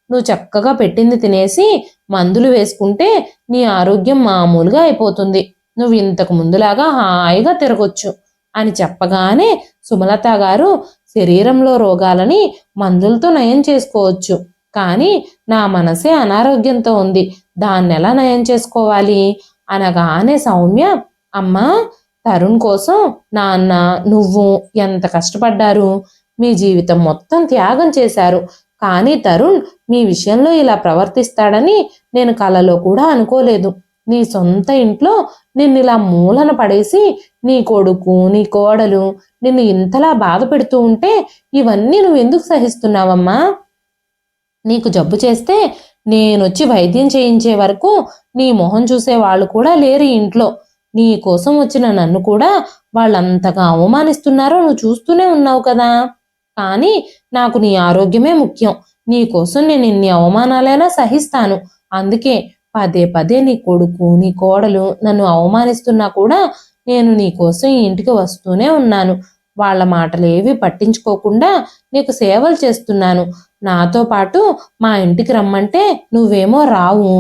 నువ్వు చక్కగా పెట్టింది తినేసి మందులు వేసుకుంటే నీ ఆరోగ్యం మామూలుగా అయిపోతుంది. నువ్వు ఇంతకు ముందులాగా హాయిగా తిరగొచ్చు అని చెప్పగానే సుమలత గారు, శరీరంలో రోగాలని మందులతో నయం చేసుకోవచ్చు, కానీ నా మనసే అనారోగ్యంతో ఉంది, దాన్ని ఎలా నయం చేసుకోవాలి అనగానే సౌమ్య, అమ్మా తరుణ్ కోసం నాన్న నువ్వు ఎంత కష్టపడ్డారు, మీ జీవితం మొత్తం త్యాగం చేశారు, కానీ తరుణ్ మీ విషయంలో ఇలా ప్రవర్తిస్తాడని నేను కలలో కూడా అనుకోలేదు. నీ సొంత ఇంట్లో నిన్నిలా మూలన పడేసి నీ కొడుకు నీ కోడలు నిన్ను ఇంతలా బాధ పెడుతూ ఉంటే ఇవన్నీ నువ్వు ఎందుకు సహిస్తున్నావమ్మా? నీకు జబ్బు చేస్తే నేనొచ్చి వైద్యం చేయించే వరకు నీ మొహం చూసే వాళ్ళు కూడా లేరు ఇంట్లో. నీ కోసం వచ్చిన నన్ను కూడా వాళ్ళంతగా అవమానిస్తున్నారో నువ్వు చూస్తూనే ఉన్నావు కదా. కానీ నాకు నీ ఆరోగ్యమే ముఖ్యం. నీ కోసం నేను ఇన్ని అవమానాలైనా సహిస్తాను. అందుకే పదే పదే నీ కొడుకు నీ కోడలు నన్ను అవమానిస్తున్నా కూడా నేను నీ కోసం ఈ ఇంటికి వస్తూనే ఉన్నాను. వాళ్ళ మాటలేవి పట్టించుకోకుండా నీకు సేవలు చేస్తున్నాను. నాతో పాటు మా ఇంటికి రమ్మంటే నువ్వేమో రావు.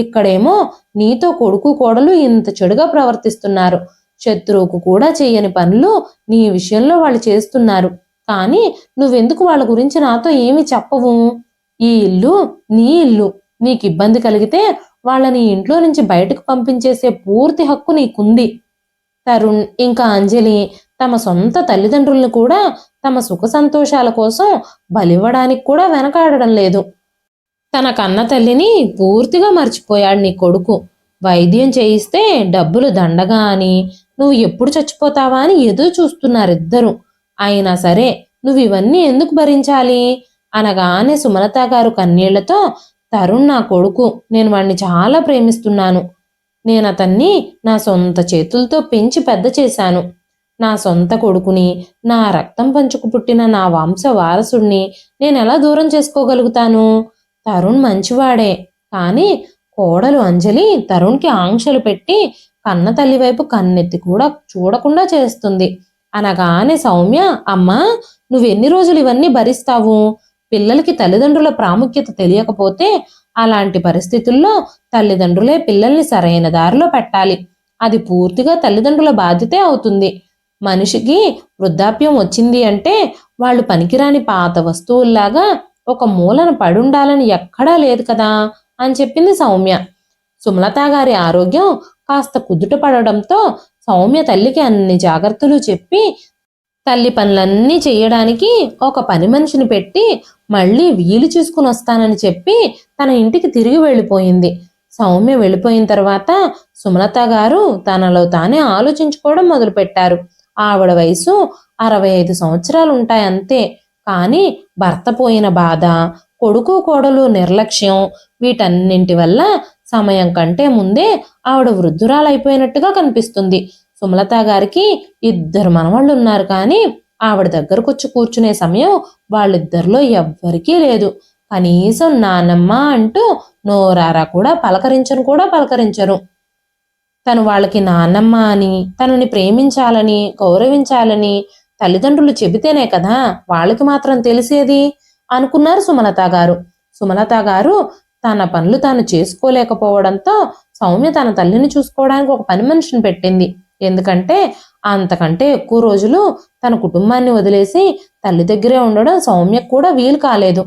ఇక్కడేమో నీతో కొడుకు కోడలు ఇంత చెడుగా ప్రవర్తిస్తున్నారు. శత్రువుకు కూడా చెయ్యని పనులు నీ విషయంలో వాళ్ళు చేస్తున్నారు. కానీ నువ్వెందుకు వాళ్ళ గురించి నాతో ఏమి చెప్పవు? ఈ ఇల్లు నీ ఇల్లు. నీకు ఇబ్బంది కలిగితే వాళ్ళని ఇంట్లో నుంచి బయటకు పంపించేసే పూర్తి హక్కు నీకుంది. తరుణ్ ఇంకా అంజలి తమ సొంత తల్లిదండ్రులను కూడా తమ సుఖ సంతోషాల కోసం బలివ్వడానికి కూడా వెనకాడడం లేదు. తన కన్న తల్లిని పూర్తిగా మర్చిపోయాడు నీ కొడుకు. వైద్యం చేయిస్తే డబ్బులు దండగా అని, నువ్వు ఎప్పుడు చచ్చిపోతావా అని ఎదురు చూస్తున్నారిద్దరు. అయినా సరే నువ్వు ఇవన్నీ ఎందుకు భరించాలి అనగానే సుమలత గారు కన్నీళ్లతో, తరుణ్ నా కొడుకు, నేను వాణ్ణి చాలా ప్రేమిస్తున్నాను. నేను అతన్ని నా సొంత చేతులతో పెంచి పెద్ద చేశాను. నా సొంత కొడుకుని, నా రక్తం పంచుకు పుట్టిన నా వంశ వారసుడిని నేనెలా దూరం చేసుకోగలుగుతాను? తరుణ్ మంచివాడే, కానీ కోడలు అంజలి తరుణ్కి ఆంక్షలు పెట్టి కన్న తల్లి వైపు కన్నెత్తి కూడా చూడకుండా చేస్తుంది. అనగానే సౌమ్య, అమ్మా నువ్వెన్ని రోజులు ఇవన్నీ భరిస్తావు? పిల్లలకి తల్లిదండ్రుల ప్రాముఖ్యత తెలియకపోతే అలాంటి పరిస్థితుల్లో తల్లిదండ్రులే పిల్లల్ని సరైన దారిలో పెట్టాలి. అది పూర్తిగా తల్లిదండ్రుల బాధ్యతే అవుతుంది. మనిషికి వృద్ధాప్యం వచ్చింది అంటే వాళ్ళు పనికిరాని పాత వస్తువుల్లాగా ఒక మూలన పడుండాలని ఎక్కడా లేదు కదా అని చెప్పింది సౌమ్య. సుమలత గారి ఆరోగ్యం కాస్త కుదుట పడడంతో సౌమ్య తల్లికి అన్ని జాగ్రత్తలు చెప్పి తల్లి పనులన్నీ చెయ్యడానికి ఒక పని మనిషిని పెట్టి మళ్ళీ వీలు చూసుకుని వస్తానని చెప్పి తన ఇంటికి తిరిగి వెళ్ళిపోయింది. సౌమ్య వెళ్ళిపోయిన తర్వాత సుమలత గారు తనలో తానే ఆలోచించుకోవడం మొదలుపెట్టారు. ఆవిడ వయసు 65 సంవత్సరాలు ఉంటాయి అంతే. కానీ భర్త పోయిన బాధ, కొడుకు కోడలు నిర్లక్ష్యం, వీటన్నింటి వల్ల సమయం కంటే ముందే ఆవిడ వృద్ధురాలైపోయినట్టుగా కనిపిస్తుంది. సుమలత గారికి 2 మనవాళ్ళు ఉన్నారు, కానీ ఆవిడ దగ్గరకొచ్చి కూర్చునే సమయం వాళ్ళిద్దరిలో ఎవ్వరికీ లేదు. కనీసం నానమ్మ అంటూ నోరారా కూడా పలకరించరు. తను వాళ్ళకి నాన్నమ్మ అని, తనని ప్రేమించాలని, గౌరవించాలని తల్లిదండ్రులు చెబితేనే కదా వాళ్ళకి మాత్రం తెలిసేది అనుకున్నారు సుమలత గారు. సుమలత గారు తన పనులు తాను చేసుకోలేకపోవడంతో సౌమ్య తన తల్లిని చూసుకోవడానికి ఒక పని మనిషిని పెట్టింది. ఎందుకంటే అంతకంటే ఎక్కువ రోజులు తన కుటుంబాన్ని వదిలేసి తల్లి దగ్గరే ఉండడం సౌమ్యకు కూడా వీలు కాలేదు.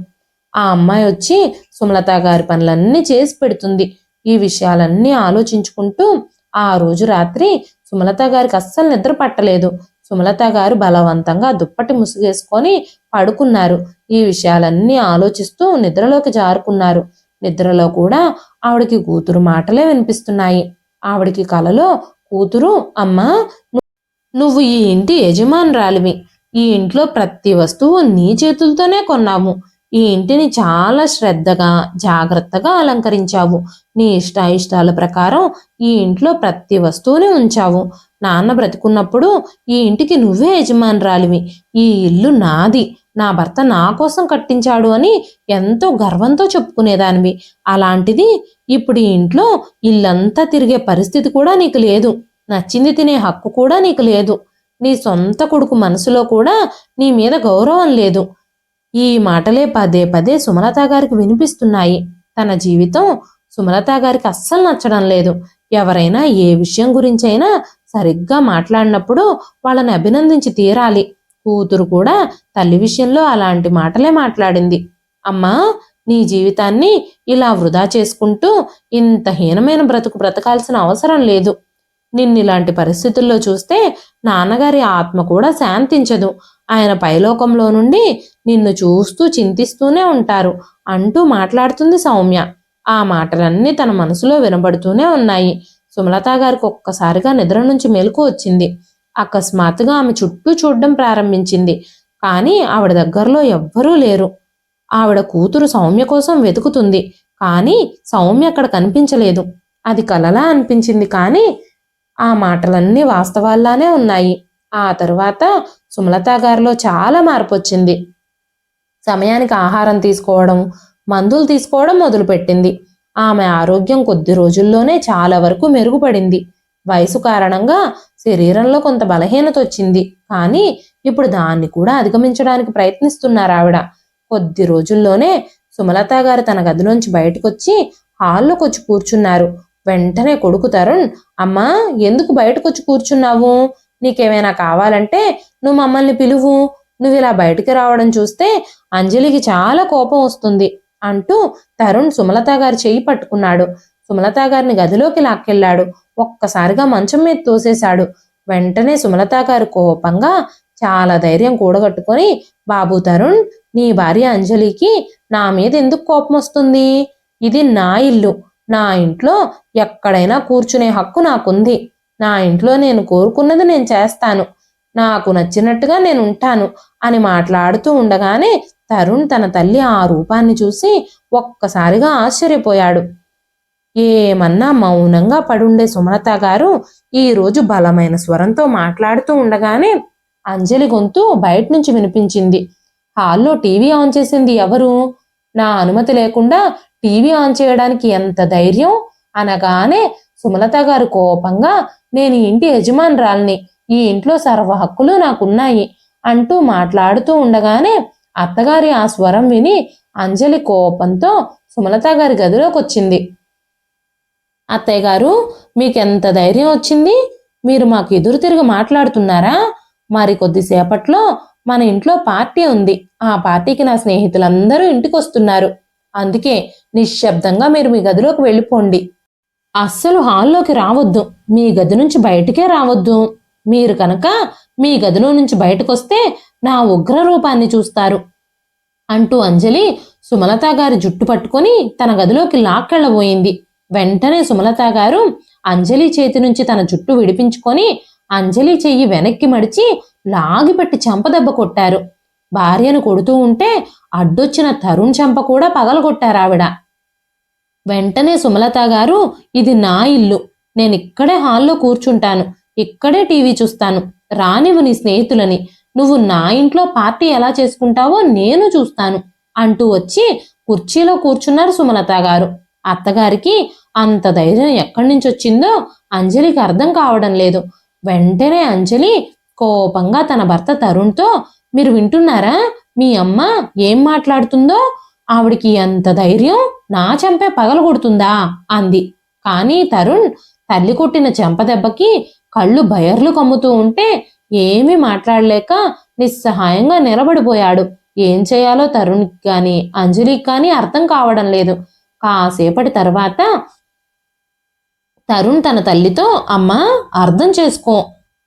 ఆ అమ్మాయి వచ్చి సుమలత గారి పనులన్నీ చేసి పెడుతుంది. ఈ విషయాలన్నీ ఆలోచించుకుంటూ ఆ రోజు రాత్రి సుమలత గారికి అస్సలు నిద్ర పట్టలేదు. సుమలత గారు బలవంతంగా దుప్పటి ముసుగేసుకొని పడుకున్నారు. ఈ విషయాలన్నీ ఆలోచిస్తూ నిద్రలోకి జారుకున్నారు. నిద్రలో కూడా ఆవిడికి కూతురు మాటలే వినిపిస్తున్నాయి. ఆవిడికి కలలో కూతురు, అమ్మా నువ్వు ఈ ఇంటి యజమానురాలివి. ఈ ఇంట్లో ప్రతి వస్తువు నీ చేతులతోనే కొన్నావు. ఈ ఇంటిని చాలా శ్రద్ధగా జాగ్రత్తగా అలంకరించావు. నీ ఇష్టాయిష్టాల ప్రకారం ఈ ఇంట్లో ప్రతి వస్తువుని ఉంచావు. నాన్న బ్రతుకున్నప్పుడు ఈ ఇంటికి నువ్వే యజమానురాలివి. ఈ ఇల్లు నాది, నా భర్త నా కోసం కట్టించాడు అని ఎంతో గర్వంతో చెప్పుకునేదానివి. అలాంటిది ఇప్పుడు ఈ ఇంట్లో ఇల్లంతా తిరిగే పరిస్థితి కూడా నీకు లేదు. నచ్చింది తినే హక్కు కూడా నీకు లేదు. నీ సొంత కొడుకు మనసులో కూడా నీ మీద గౌరవం లేదు. ఈ మాటలే పదే పదే సుమలత గారికి వినిపిస్తున్నాయి. తన జీవితం సుమలత గారికి అస్సలు నచ్చడం లేదు. ఎవరైనా ఏ విషయం గురించైనా సరిగ్గా మాట్లాడినప్పుడు వాళ్ళని అభినందించి తీరాలి. కూతురు కూడా తల్లి విషయంలో అలాంటి మాటలే మాట్లాడింది. అమ్మా నీ జీవితాన్ని ఇలా వృధా చేసుకుంటూ ఇంత హీనమైన బ్రతుకు బ్రతకాల్సిన అవసరం లేదు. నిన్నిలాంటి పరిస్థితుల్లో చూస్తే నాన్నగారి ఆత్మ కూడా శాంతించదు. ఆయన పైలోకంలో నుండి నిన్ను చూస్తూ చింతిస్తూనే ఉంటారు అంటూ మాట్లాడుతుంది సౌమ్య. ఆ మాటలన్నీ తన మనసులో వినబడుతూనే ఉన్నాయి. సుమలత గారికి ఒక్కసారిగా నిద్ర నుంచి మెలకు వచ్చింది. అకస్మాత్తుగా ఆమె చుట్టూ చూడడం ప్రారంభించింది. కానీ ఆవిడ దగ్గరలో ఎవ్వరూ లేరు. ఆవిడ కూతురు సౌమ్య కోసం వెతుకుతుంది, కానీ సౌమ్య అక్కడ కనిపించలేదు. అది కలలా అనిపించింది, కానీ ఆ మాటలన్నీ వాస్తవాల్లానే ఉన్నాయి. ఆ తరువాత సుమలత గారిలో చాలా మార్పు వచ్చింది. సమయానికి ఆహారం తీసుకోవడం, మందులు తీసుకోవడం మొదలుపెట్టింది. ఆమె ఆరోగ్యం కొద్ది రోజుల్లోనే చాలా వరకు మెరుగుపడింది. వయసు కారణంగా శరీరంలో కొంత బలహీనత వచ్చింది, కానీ ఇప్పుడు దాన్ని కూడా అధిగమించడానికి ప్రయత్నిస్తున్నారు ఆవిడ. కొద్ది రోజుల్లోనే సుమలత గారు తన గదిలోంచి బయటకొచ్చి హాల్లోకి వచ్చి కూర్చున్నారు. వెంటనే కొడుకు తరుణ్, అమ్మా ఎందుకు బయటకొచ్చి కూర్చున్నావు? నీకేమైనా కావాలంటే నువ్వు మమ్మల్ని పిలువు. నువ్వు ఇలా బయటికి రావడం చూస్తే అంజలికి చాలా కోపం వస్తుంది అంటూ తరుణ్ సుమలత గారి చెయ్యి పట్టుకున్నాడు. సుమలత గారిని గదిలోకి లాక్కెళ్ళాడు. ఒక్కసారిగా మంచం మీద తోసేశాడు. వెంటనే సుమలత గారు కోపంగా చాలా ధైర్యం కూడగట్టుకొని, బాబు తరుణ్, నీ భార్య అంజలికి నా మీద ఎందుకు కోపం వస్తుంది? ఇది నా ఇల్లు. నా ఇంట్లో ఎక్కడైనా కూర్చునే హక్కు నాకుంది. నా ఇంట్లో నేను కోరుకున్నది నేను చేస్తాను. నాకు నచ్చినట్టుగా నేను ఉంటాను అని మాట్లాడుతూ ఉండగానే తరుణ్ తన తల్లి ఆ రూపాన్ని చూసి ఒక్కసారిగా ఆశ్చర్యపోయాడు. ఏమన్నా మౌనంగా పడుండే సుమలత గారు ఈరోజు బలమైన స్వరంతో మాట్లాడుతూ ఉండగానే అంజలి గొంతు బయట నుంచి వినిపించింది. హాల్లో టీవీ ఆన్ చేసింది ఎవరు? నా అనుమతి లేకుండా టీవీ ఆన్ చేయడానికి ఎంత ధైర్యం? అనగానే సుమలత గారు కోపంగా, నేను ఈ ఇంటి యజమానురాల్ని, ఈ ఇంట్లో సర్వ హక్కులు నాకున్నాయి అంటూ మాట్లాడుతూ ఉండగానే అత్తగారి ఆ స్వరం విని అంజలి కోపంతో సుమలత గారి గదిలోకి వచ్చింది. అత్తయ్య గారు, మీకెంత ధైర్యం వచ్చింది? మీరు మాకు ఎదురు తిరిగి మాట్లాడుతున్నారా? మరి కొద్దిసేపట్లో మన ఇంట్లో పార్టీ ఉంది. ఆ పార్టీకి నా స్నేహితులందరూ ఇంటికి వస్తున్నారు. అందుకే నిశ్శబ్దంగా మీరు మీ గదిలోకి వెళ్ళిపోండి. అస్సలు హాల్లోకి రావద్దు. మీ గది నుంచి బయటికే రావద్దు. మీరు కనుక మీ గదిలో నుంచి బయటకొస్తే నా ఉగ్ర రూపాన్ని చూస్తారు అంటూ అంజలి సుమలత గారి జుట్టు పట్టుకొని తన గదిలోకి లాక్కెళ్ళబోయింది. వెంటనే సుమలత గారు అంజలి చేతి నుంచి తన జుట్టు విడిపించుకొని అంజలి చెయ్యి వెనక్కి మడిచి లాగిపెట్టి చెంపదెబ్బ కొట్టారు. భార్యను కొడుతూ ఉంటే అడ్డొచ్చిన తరుణ్ చెంప కూడా పగలగొట్టారావిడ. వెంటనే సుమలత గారు, ఇది నా ఇల్లు. నేనిక్కడే హాల్లో కూర్చుంటాను. ఇక్కడే టీవీ చూస్తాను. రానివ్వు నీ స్నేహితులని. నువ్వు నా ఇంట్లో పార్టీ ఎలా చేసుకుంటావో నేను చూస్తాను అంటూ వచ్చి కుర్చీలో కూర్చున్నారు సుమలత గారు. అత్తగారికి అంత ధైర్యం ఎక్కడి నుంచి వచ్చిందో అంజలికి అర్థం కావడం లేదు. వెంటనే అంజలి కోపంగా తన భర్త తరుణ్తో, మీరు వింటున్నారా? మీ అమ్మ ఏం మాట్లాడుతుందో? ఆవిడికి ఎంత ధైర్యం నా చెంపే పగలగొడుతుందా అంది. కానీ తరుణ్ తల్లి కొట్టిన చెంపదెబ్బకి కళ్ళు బయర్లు కమ్ముతూ ఉంటే ఏమీ మాట్లాడలేక నిస్సహాయంగా నిలబడిపోయాడు. ఏం చేయాలో తరుణ్కి కానీ అంజలికి కానీ అర్థం కావడం లేదు. కాసేపటి తర్వాత తరుణ్ తన తల్లితో, అమ్మా అర్థం చేసుకో,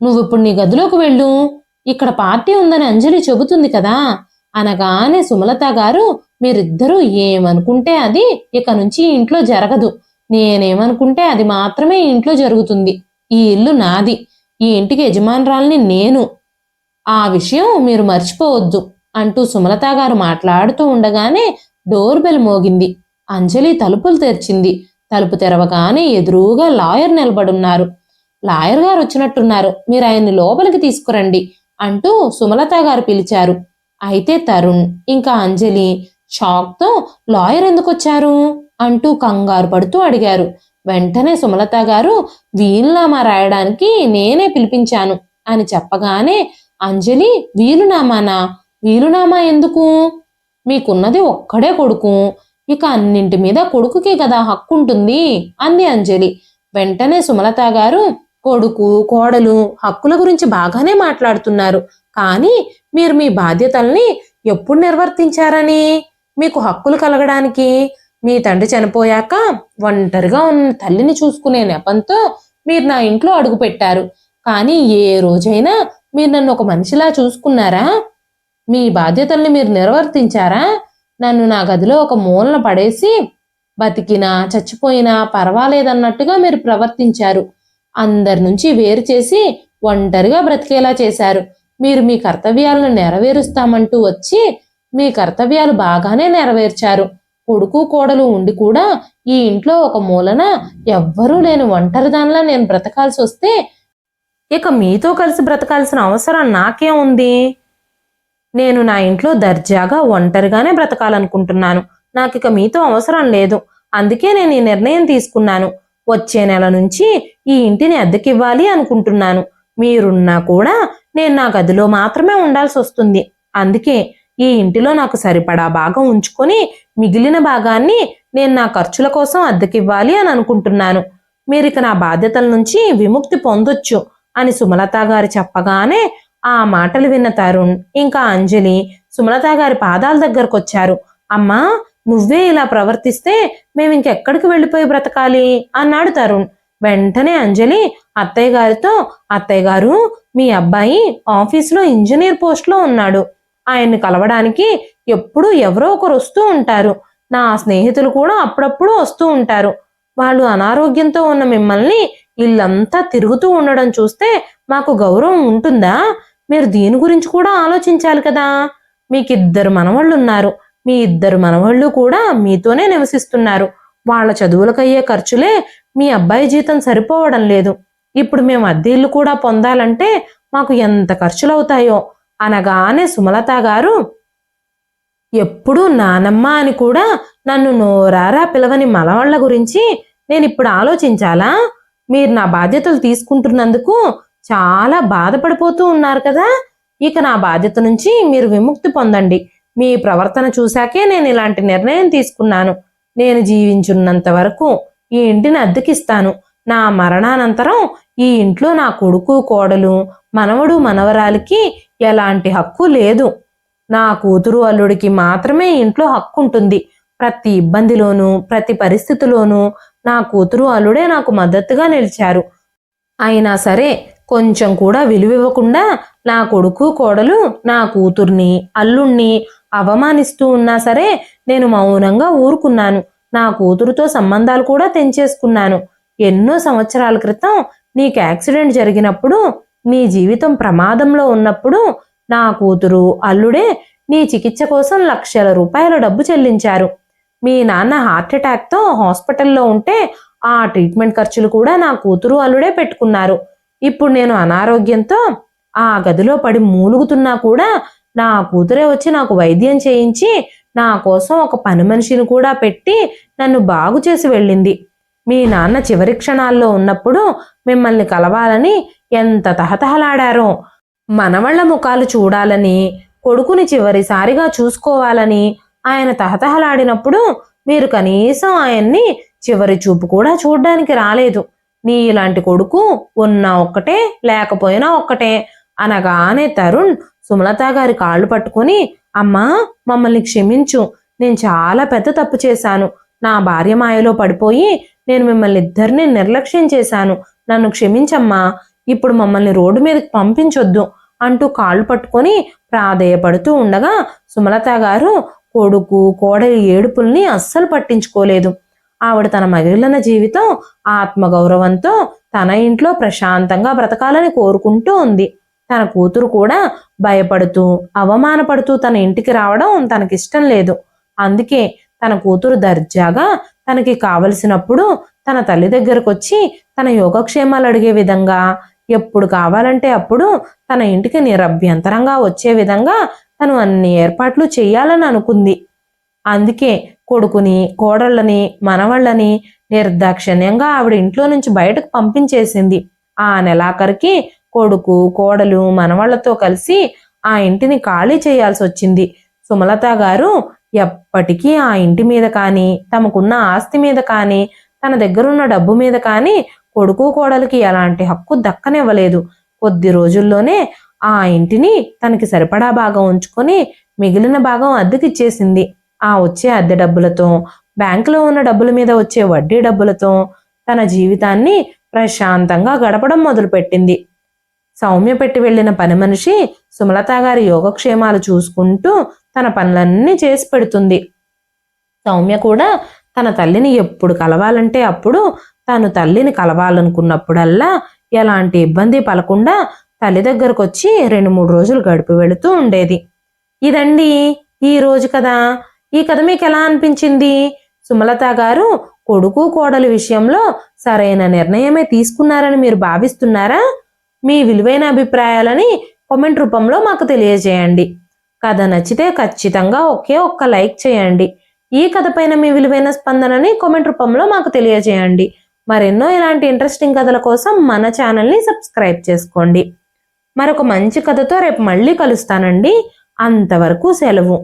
నువ్విప్పుడు నీ గదిలోకి వెళ్ళు. ఇక్కడ పార్టీ ఉందని అంజలి చెబుతుంది కదా అనగానే సుమలత గారు, మీరిద్దరూ ఏమనుకుంటే అది ఇక నుంచి ఇంట్లో జరగదు. నేనేమనుకుంటే అది మాత్రమే ఇంట్లో జరుగుతుంది. ఈ ఇల్లు నాది. ఈ ఇంటికి యజమానురాల్ని నేను. ఆ విషయం మీరు మర్చిపోవద్దు అంటూ సుమలత గారు మాట్లాడుతూ ఉండగానే డోర్ బెల్ మోగింది. అంజలి తలుపులు తెరిచింది. తలుపు తెరవగానే ఎదురుగా లాయర్ నిలబడున్నారు. లాయర్ గారు వచ్చినట్టున్నారు, మీరు ఆయన్ని లోపలికి తీసుకురండి అంటూ సుమలత గారు పిలిచారు. అయితే తరుణ్ ఇంకా అంజలి షాక్తో, లాయర్ ఎందుకు వచ్చారు అంటూ కంగారు పడుతూ అడిగారు. వెంటనే సుమలత గారు, వీలునామా రాయడానికి నేనే పిలిపించాను అని చెప్పగానే అంజలి, వీలునామానా? వీలునామా ఎందుకు? మీకున్నది ఒక్కడే కొడుకు. ఇక అన్నింటి మీద కొడుకుకే కదా హక్కు ఉంటుంది అంది అంజలి. వెంటనే సుమలత గారు, కొడుకు కోడలు హక్కుల గురించి బాగానే మాట్లాడుతున్నారు, కానీ మీరు మీ బాధ్యతల్ని ఎప్పుడు నిర్వర్తించారని? మీకు హక్కులు కలగడానికి మీ తండ్రి చనిపోయాక ఒంటరిగా ఉన్న తల్లిని చూసుకునే నెపంతో మీరు నా ఇంట్లో అడుగుపెట్టారు. కానీ ఏ రోజైనా మీరు నన్ను ఒక మనిషిలా చూసుకున్నారా? మీ బాధ్యతల్ని మీరు నిర్వర్తించారా? నన్ను నా గదిలో ఒక మూలన పడేసి బతికినా చచ్చిపోయినా పర్వాలేదన్నట్టుగా మీరు ప్రవర్తించారు. అందరి నుంచి వేరు చేసి ఒంటరిగా బ్రతికేలా చేశారు. మీరు మీ కర్తవ్యాలను నెరవేరుస్తామంటూ వచ్చి మీ కర్తవ్యాలు బాగానే నెరవేర్చారు. కొడుకు కోడలు ఉండి కూడా ఈ ఇంట్లో ఒక మూలన ఎవ్వరూ లేని ఒంటరిదానిలా నేను బ్రతకాల్సి వస్తే ఇక మీతో కలిసి బ్రతకాల్సిన అవసరం నాకేం ఉంది? నేను నా ఇంట్లో దర్జాగా ఒంటరిగానే బ్రతకాలనుకుంటున్నాను. నాకిక మీతో అవసరం లేదు. అందుకే నేను ఈ నిర్ణయం తీసుకున్నాను. వచ్చే నెల నుంచి ఈ ఇంటిని అద్దెకివ్వాలి అనుకుంటున్నాను. మీరున్నా కూడా నేను నా గదిలో మాత్రమే ఉండాల్సి వస్తుంది. అందుకే ఈ ఇంటిలో నాకు సరిపడా భాగం ఉంచుకొని మిగిలిన భాగాన్ని నేను నా ఖర్చుల కోసం అద్దెకివ్వాలి అని అనుకుంటున్నాను. మీరిక నా బాధ్యతల నుంచి విముక్తి పొందొచ్చు అని సుమలత గారు చెప్పగానే ఆ మాటలు విన్న తరుణ్ ఇంకా అంజలి సుమలత గారి పాదాల దగ్గరకు వచ్చారు. అమ్మా, నువ్వే ఇలా ప్రవర్తిస్తే మేము ఇంకెక్కడికి వెళ్ళిపోయి బ్రతకాలి అన్నాడు తరుణ్. వెంటనే అంజలి అత్తయ్య గారితో, అత్తయ్య గారు, మీ అబ్బాయి ఆఫీసులో ఇంజనీర్ పోస్ట్లో ఉన్నాడు. ఆయన్ని కలవడానికి ఎప్పుడూ ఎవరో ఒకరు వస్తూ ఉంటారు. నా స్నేహితులు కూడా అప్పుడప్పుడు వస్తూ ఉంటారు. వాళ్ళు అనారోగ్యంతో ఉన్న మిమ్మల్ని ఇల్లంతా తిరుగుతూ ఉండడం చూస్తే మాకు గౌరవం ఉంటుందా? మీరు దీని గురించి కూడా ఆలోచించాలి కదా. మీకిద్దరు మనవళ్ళు ఉన్నారు. మీ ఇద్దరు మనవళ్ళు కూడా మీతోనే నివసిస్తున్నారు. వాళ్ళ చదువులకయ్యే ఖర్చులే మీ అబ్బాయి జీతం సరిపోవడం లేదు. ఇప్పుడు మేము అద్దె ఇల్లు కూడా పొందాలంటే మాకు ఎంత ఖర్చులవుతాయో అనగానే సుమలత గారు, ఎప్పుడూ నానమ్మ అని కూడా నన్ను నోరారా పిలవని మనవాళ్ల గురించి నేనిప్పుడు ఆలోచించాలా? మీరు నా బాధ్యతలు తీసుకుంటున్నందుకు చాలా బాధపడిపోతూ ఉన్నారు కదా. ఇక నా బాధ్యత నుంచి మీరు విముక్తి పొందండి. మీ ప్రవర్తన చూశాకే నేను ఇలాంటి నిర్ణయం తీసుకున్నాను. నేను జీవించున్నంత వరకు ఈ ఇంటిని అద్దెకిస్తాను. నా మరణానంతరం ఈ ఇంట్లో నా కొడుకు, కోడలు, మనవడు, మనవరాలికి ఎలాంటి హక్కు లేదు. నా కూతురు, అల్లుడికి మాత్రమే ఇంట్లో హక్కు ఉంటుంది. ప్రతి ఇబ్బందిలోనూ, ప్రతి పరిస్థితిలోనూ నా కూతురు, అల్లుడే నాకు మద్దతుగా నిలిచారు. అయినా సరే కొంచెం కూడా విలువివ్వకుండా నా కొడుకు, కోడలు నా కూతుర్ని, అల్లుణ్ణి అవమానిస్తూ ఉన్నా సరే నేను మౌనంగా ఊరుకున్నాను. నా కూతురుతో సంబంధాలు కూడా తెంచేసుకున్నాను. ఎన్నో సంవత్సరాల క్రితం నీకు యాక్సిడెంట్ జరిగినప్పుడు, నీ జీవితం ప్రమాదంలో ఉన్నప్పుడు నా కూతురు, అల్లుడే నీ చికిత్స కోసం లక్షల రూపాయల డబ్బు చెల్లించారు. మీ నాన్న హార్ట్అటాక్తో హాస్పిటల్లో ఉంటే ఆ ట్రీట్మెంట్ ఖర్చులు కూడా నా కూతురు, అల్లుడే పెట్టుకున్నారు. ఇప్పుడు నేను అనారోగ్యంతో ఆ గదిలో పడి మూలుగుతున్నా కూడా నా కూతురే వచ్చి నాకు వైద్యం చేయించి నా కోసం ఒక పని మనిషిని కూడా పెట్టి నన్ను బాగు చేసి వెళ్ళింది. మీ నాన్న చివరి క్షణాల్లో ఉన్నప్పుడు మిమ్మల్ని కలవాలని ఎంత తహతహలాడారో. మనవళ్ల ముఖాలు చూడాలని, కొడుకుని చివరిసారిగా చూసుకోవాలని ఆయన తహతహలాడినప్పుడు మీరు కనీసం ఆయన్ని చివరి చూపు కూడా చూడ్డానికి రాలేదు. నీ ఇలాంటి కొడుకు ఉన్నా ఒక్కటే, లేకపోయినా ఒక్కటే అనగానే తరుణ్ సుమలత గారి కాళ్ళు పట్టుకుని, అమ్మా, మమ్మల్ని క్షమించు. నేను చాలా పెద్ద తప్పు చేశాను. నా భార్య మాయలో పడిపోయి నేను మిమ్మల్ని ఇద్దరిని నిర్లక్ష్యం చేశాను. నన్ను క్షమించమ్మా. ఇప్పుడు మమ్మల్ని రోడ్డు మీదకి పంపించొద్దు అంటూ కాళ్ళు పట్టుకొని ప్రాధేయపడుతూ ఉండగా సుమలత గారు కొడుకు, కోడలి ఏడుపుల్ని అస్సలు పట్టించుకోలేదు. ఆవిడ తన మిగిలిన జీవితం ఆత్మగౌరవంతో తన ఇంట్లో ప్రశాంతంగా బ్రతకాలని కోరుకుంటూ ఉంది. తన కూతురు కూడా భయపడుతూ, అవమానపడుతూ తన ఇంటికి రావడం తనకిష్టం లేదు. అందుకే తన కూతురు దర్జాగా తనకి కావలసినప్పుడు తన తల్లి దగ్గరకు వచ్చి తన యోగక్షేమాలు అడిగే విధంగా, ఎప్పుడు కావాలంటే అప్పుడు తన ఇంటికి నిరభ్యంతరంగా వచ్చే విధంగా తను అన్ని ఏర్పాట్లు చెయ్యాలని అనుకుంది. అందుకే కొడుకుని, కోడళ్ళని, మనవళ్ళని నిర్దాక్షిణ్యంగా ఆవిడ ఇంట్లో నుంచి బయటకు పంపించేసింది. ఆ నెలాఖరికి కొడుకు, కోడలు, మనవళ్లతో కలిసి ఆ ఇంటిని ఖాళీ చేయాల్సి వచ్చింది. సుమలత గారు ఎప్పటికీ ఆ ఇంటి మీద కానీ, తమకున్న ఆస్తి మీద కానీ, తన దగ్గరున్న డబ్బు మీద కానీ కొడుకు, కోడలికి ఎలాంటి హక్కు దక్కనివ్వలేదు. కొద్ది రోజుల్లోనే ఆ ఇంటిని తనకి సరిపడా భాగం ఉంచుకొని మిగిలిన భాగం అద్దెకిచ్చేసింది. ఆ వచ్చే అద్దె డబ్బులతో, బ్యాంకులో ఉన్న డబ్బుల మీద వచ్చే వడ్డీ డబ్బులతో తన జీవితాన్ని ప్రశాంతంగా గడపడం మొదలుపెట్టింది. సౌమ్య పెట్టి వెళ్లిన పని మనిషి సుమలత గారి యోగక్షేమాలు చూసుకుంటూ తన పనులన్నీ చేసి పెడుతుంది. సౌమ్య కూడా తన తల్లిని ఎప్పుడు కలవాలంటే అప్పుడు, తను తల్లిని కలవాలనుకున్నప్పుడల్లా ఎలాంటి ఇబ్బంది పడకుండా తల్లి దగ్గరకు వచ్చి 2-3 రోజులు గడిపి వెళుతూ ఉండేది. ఇదండి ఈ రోజు కథ. ఈ కథ మీకు ఎలా అనిపించింది? సుమలత గారు కొడుకు, కోడలి విషయంలో సరైన నిర్ణయమే తీసుకున్నారని మీరు భావిస్తున్నారా? మీ విలువైన అభిప్రాయాలని కామెంట్ రూపంలో మాకు తెలియజేయండి. కథ నచ్చితే ఖచ్చితంగా ఒక్క లైక్ చేయండి. ఈ కథ పైన మీ విలువైన స్పందనని కామెంట్ రూపంలో మాకు తెలియజేయండి. మరెన్నో ఇలాంటి ఇంట్రెస్టింగ్ కథల కోసం మన ఛానల్ని సబ్స్క్రైబ్ చేసుకోండి. మరొక మంచి కథతో రేపు మళ్ళీ కలుస్తానండి. అంతవరకు సెలవు.